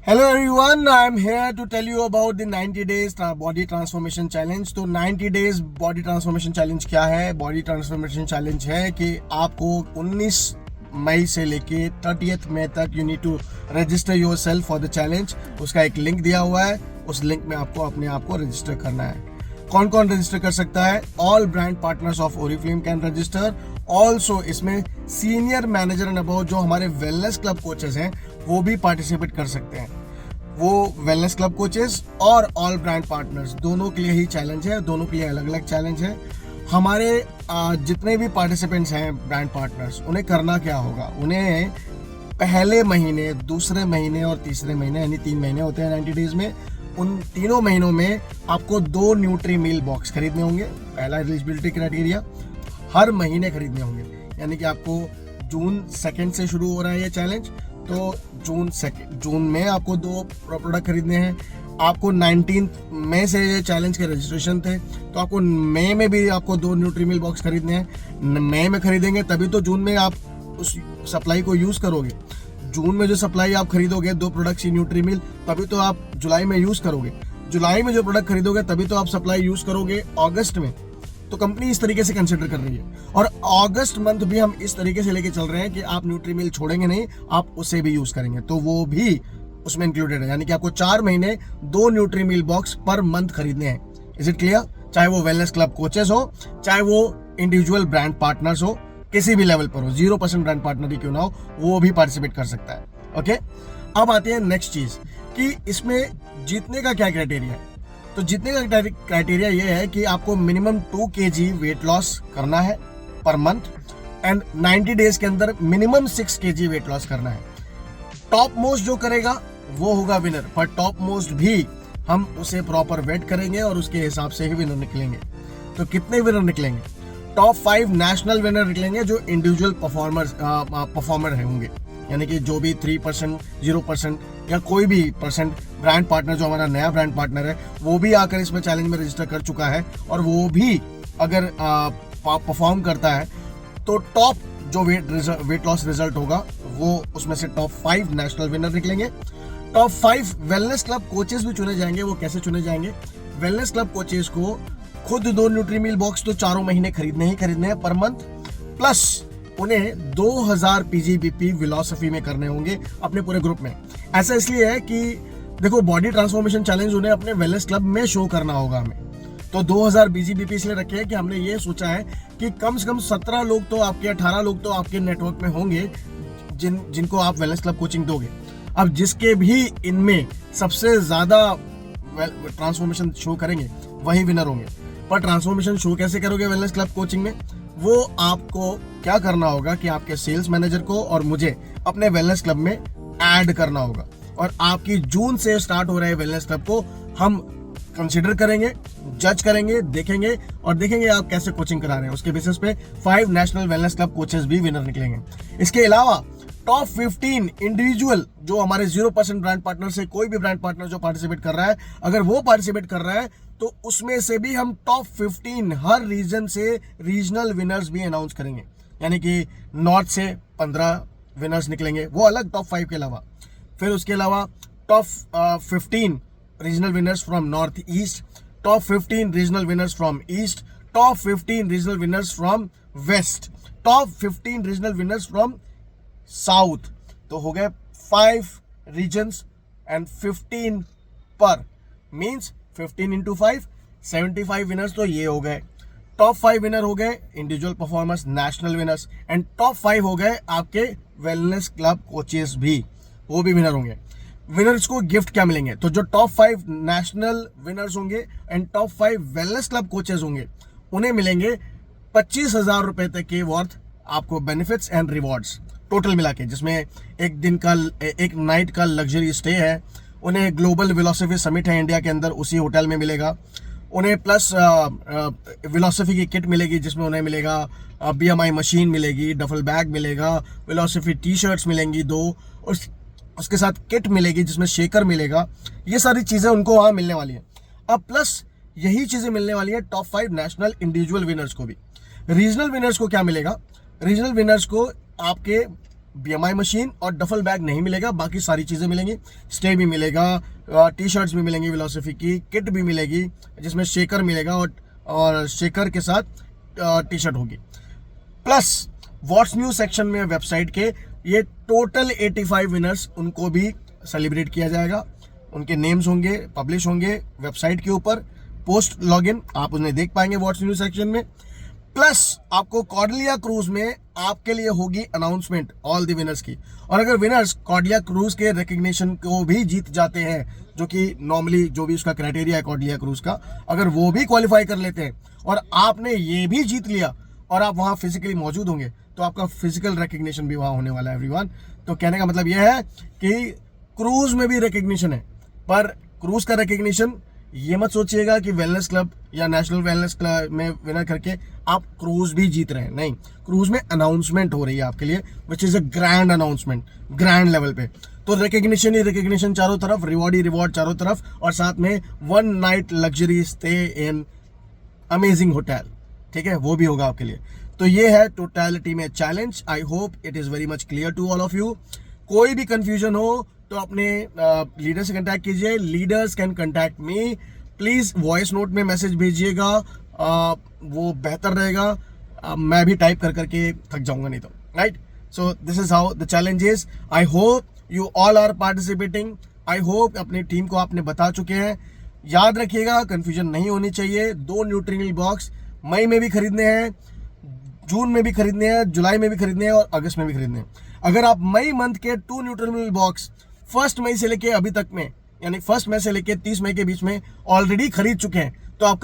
Hello everyone, I am here to tell you about the 90 days body transformation challenge। तो 90 days body transformation challenge क्या है? Body transformation challenge है कि आपको 19 मई से लेके 30th मई तक you need to register yourself for the challenge. उसका एक लिंक दिया हुआ है, उस लिंक में आपको अपने आप को रजिस्टर करना है। कौन कौन रजिस्टर कर सकता है? All brand partners of Oriflame can register. Also इसमें सीनियर मैनेजर एंड अबव जो हमारे वेलनेस क्लब कोचेस हैं वो भी पार्टिसिपेट कर सकते हैं। वो वेलनेस क्लब कोचेस और ऑल ब्रांड पार्टनर्स दोनों के लिए ही चैलेंज है, दोनों के लिए अलग अलग चैलेंज है। हमारे जितने भी पार्टिसिपेंट्स हैं ब्रांड पार्टनर्स, उन्हें करना क्या होगा? उन्हें पहले महीने, दूसरे महीने और तीसरे महीने यानी 3 महीने होते हैं 90 डेज में। उन तीनों महीनों में आपको 2 न्यूट्री मील बॉक्स खरीदने होंगे। पहला एलिजिबिलिटी क्राइटेरिया, हर महीने खरीदने होंगे। यानी कि आपको जून 2 से शुरू हो रहा है ये चैलेंज, तो जून में आपको 2 प्रोडक्ट खरीदने हैं। आपको 19 मई से ये चैलेंज के रजिस्ट्रेशन थे, तो आपको मई में भी आपको 2 न्यूट्री मील बॉक्स खरीदने हैं। मई में खरीदेंगे तभी तो जून में आप उस सप्लाई को यूज करोगे। जून में जो सप्लाई आप खरीदोगे 2 प्रोडक्ट्स न्यूट्री मील, तभी तो आप जुलाई में यूज करोगे। जुलाई में जो प्रोडक्ट खरीदोगे तभी तो आप सप्लाई यूज करोगे अगस्त में। तो कंपनी इस तरीके से कंसिडर कर रही है, और अगस्त मंथ भी हम इस तरीके से लेके चल रहे हैं कि आप न्यूट्री मील छोड़ेंगे नहीं, आप उसे भी यूज करेंगे, तो वो भी उसमें इंक्लूडेड है। यानी कि आपको 4 महीने 2 न्यूट्री मील बॉक्स पर मंथ खरीदने हैं। Is it clear? चाहे वो वेलनेस क्लब कोचेस हो, चाहे वो इंडिविजुअल ब्रांड पार्टनर्स हो, किसी भी लेवल पर हो, 0% ब्रांड पार्टनर ही क्यों ना हो, वो भी पार्टिसिपेट कर सकता है। ओके, अब आते हैं नेक्स्ट चीज कि इसमें जीतने का क्या क्राइटेरिया है। तो जीतने का क्राइटेरिया ये है कि आपको मिनिमम 2 kg वेट लॉस करना है पर मंथ, एंड 90 डेज के अंदर मिनिमम 6 kg वेट लॉस करना है। टॉप मोस्ट जो करेगा वो होगा विनर, पर टॉप मोस्ट भी हम उसे प्रॉपर वेट करेंगे और उसके हिसाब से ही विनर निकलेंगे। तो कितने विनर निकलेंगे? टॉप 5 नेशनल विनर निकलेंगे जो इंडिविजुअल परफॉर्मर होंगे। यानी कि जो भी 3%, 0% या कोई भी परसेंट ब्रांड पार्टनर, जो हमारा नया ब्रांड पार्टनर है वो भी आकर इसमें चैलेंज में रजिस्टर कर चुका है, और वो भी अगर परफॉर्म करता है तो टॉप जो वेट लॉस रिजल्ट होगा वो उसमें से टॉप 5 नेशनल विनर निकलेंगे। टॉप 5 वेलनेस क्लब कोचेस भी चुने जाएंगे। वो कैसे चुने जाएंगे? वेलनेस क्लब कोचेस को खुद 2 न्यूट्री मील बॉक्स तो 4 महीने खरीदने हैं पर मंथ, प्लस उन्हें 2000 पीजीबीपी फिलॉसफी में करने होंगे अपने पूरे ग्रुप में। ऐसा इसलिए है कि देखो, बॉडी ट्रांसफॉर्मेशन चैलेंज उन्हें अपने वेलनेस क्लब में शो करना होगा हमें। तो 2000 बीजीबीपी इसलिए रखे हैं कि हमने ये सोचा है कि कम से कम 17 लोग तो आपके, 18 लोग तो आपके नेटवर्क में होंगे जिनको आप वेलनेस क्लब कोचिंग दोगे। अब जिसके भी इनमें सबसे ज्यादा ट्रांसफॉर्मेशन शो करेंगे वही विनर होंगे। पर ट्रांसफॉर्मेशन शो कैसे करोगे वेलनेस क्लब कोचिंग में? वो आपको क्या करना होगा कि आपके सेल्स मैनेजर को और मुझे अपने वेलनेस क्लब में ऐड करना होगा, और आपकी जून से स्टार्ट हो रहे वेलनेस क्लब को हम कंसीडर करेंगे, जज करेंगे, देखेंगे आप कैसे कोचिंग करा रहे हैं। उसके बेसिस पे 5 नेशनल वेलनेस क्लब कोचेस भी विनर निकलेंगे। इसके अलावा टॉप 15 इंडिविजुअल जो हमारे 0% ब्रांड पार्टनर से, कोई भी ब्रांड पार्टनर जो पार्टिसिपेट कर रहा है, अगर वो पार्टिसिपेट कर रहा है तो उसमें से भी हम टॉप 15 हर रीजन से रीजनल विनर्स भी अनाउंस करेंगे। यानी कि नॉर्थ से 15 विनर्स निकलेंगे, वो अलग टॉप 5 के अलावा। फिर उसके अलावा top 15 regional winners from north east, top 15 regional winners from east, top 15 regional winners from west, top 15 regional winners from south. तो हो गए 5 रीजन्स एंड 15 पर, मींस 15 into 5, 75 विनर्स तो ये हो गए। टॉप 5 विनर हो गए individual performers, national winners, and top 5 हो गए आपके वेलनेस क्लब कोचेस भी, वो भी विनर होंगे। विनर्स को गिफ्ट क्या मिलेंगे? तो जो टॉप 5 नेशनल विनर्स होंगे and top 5 wellness club coaches होंगे, उन्हें मिलेंगे 25,000 रुपए तक के वर्थ आपको बेनिफिट्स एंड रिवॉर्ड्स टोटल मिला के, जिसमें एक नाइट का लग्जरी स्टे है, उन्हें ग्लोबल फिलॉसफी समिट है इंडिया के अंदर, उसी होटल में मिलेगा। उन्हें प्लस फिलॉसफी की किट मिलेगी, जिसमें उन्हें मिलेगा BMI मशीन मिलेगी, डफल बैग मिलेगा, फिलॉसफी टी-शर्ट्स मिलेंगी 2, उसके साथ किट मिलेगी जिसमें शेकर मिलेगा। ये सारी चीज़ें उनको वहाँ मिलने वाली हैं। अब प्लस यही चीज़ें मिलने वाली है टॉप 5 नेशनल इंडिविजुअल विनर्स को भी। रीजनल विनर्स को क्या मिलेगा? रीजनल विनर्स को आपके BMI मशीन और डफल बैग नहीं मिलेगा, बाकी सारी चीज़ें मिलेंगी। स्टे भी मिलेगा, टी शर्ट्स भी मिलेंगी फिलॉसफी की, किट भी मिलेगी जिसमें शेकर मिलेगा और शेकर के साथ टी शर्ट होगी। प्लस व्हाट्स न्यू सेक्शन में वेबसाइट के ये टोटल 85 विनर्स, उनको भी सेलिब्रेट किया जाएगा। उनके नेम्स होंगे, पब्लिश होंगे वेबसाइट के ऊपर, पोस्ट लॉगिन आप उन्हें देख पाएंगे व्हाट्स न्यू सेक्शन में। प्लस आपको कॉर्डिलिया क्रूज में आपके लिए होगी अनाउंसमेंट ऑल द विनर्स की। और अगर विनर्स कॉर्डिलिया क्रूज के रिकग्निशन को भी जीत जाते हैं, जो कि नॉर्मली जो भी उसका क्राइटेरिया है कॉर्डिलिया क्रूज का, अगर वो भी क्वालिफाई कर लेते हैं और आपने ये भी जीत लिया और आप वहाँ फिजिकली मौजूद होंगे, तो आपका फिजिकल रिकग्निशन भी वहाँ होने वाला है एवरीवन। तो कहने का मतलब यह है कि क्रूज में भी रिकग्निशन है, पर क्रूज का रिकग्निशन ये मत सोचिएगा कि वेलनेस क्लब या नेशनल वेलनेस क्लब में विनर करके आप क्रूज भी जीत रहे हैं, नहीं। क्रूज में अनाउंसमेंट हो रही है आपके लिए, which is a grand announcement, grand level पे। तो रिकग्निशन ही रिकग्निशन चारों तरफ, रिवॉर्ड ही रिवॉर्ड चारों तरफ, और साथ में 1 night luxury stay in amazing hotel, ठीक है, वो भी होगा आपके लिए। तो ये है टोटलिटी में challenge. I hope it is very much clear to all of you. कोई भी कंफ्यूजन हो तो अपने लीडर से कांटेक्ट कीजिए। Leaders can contact me. Please voice note में मैसेज भेजिएगा, वो बेहतर रहेगा। मैं भी टाइप कर करके थक जाऊंगा नहीं तो, right. So this is how the challenge is. I hope you all are participating. I hope अपनी टीम को आपने बता चुके हैं। याद रखिएगा, कंफ्यूजन नहीं होनी चाहिए। 2 न्यूट्रिनल बॉक्स मई में भी खरीदने हैं, जून में भी खरीदने हैं, जुलाई में भी खरीदने हैं और अगस्त में भी खरीदने हैं। अगर आप मई मंथ के 2 न्यूट्रिनल बॉक्स 1 मई से लेके अभी तक में, यानी 1 मई से लेके 30 मई के बीच में ऑलरेडी खरीद चुके हैं, तो आपका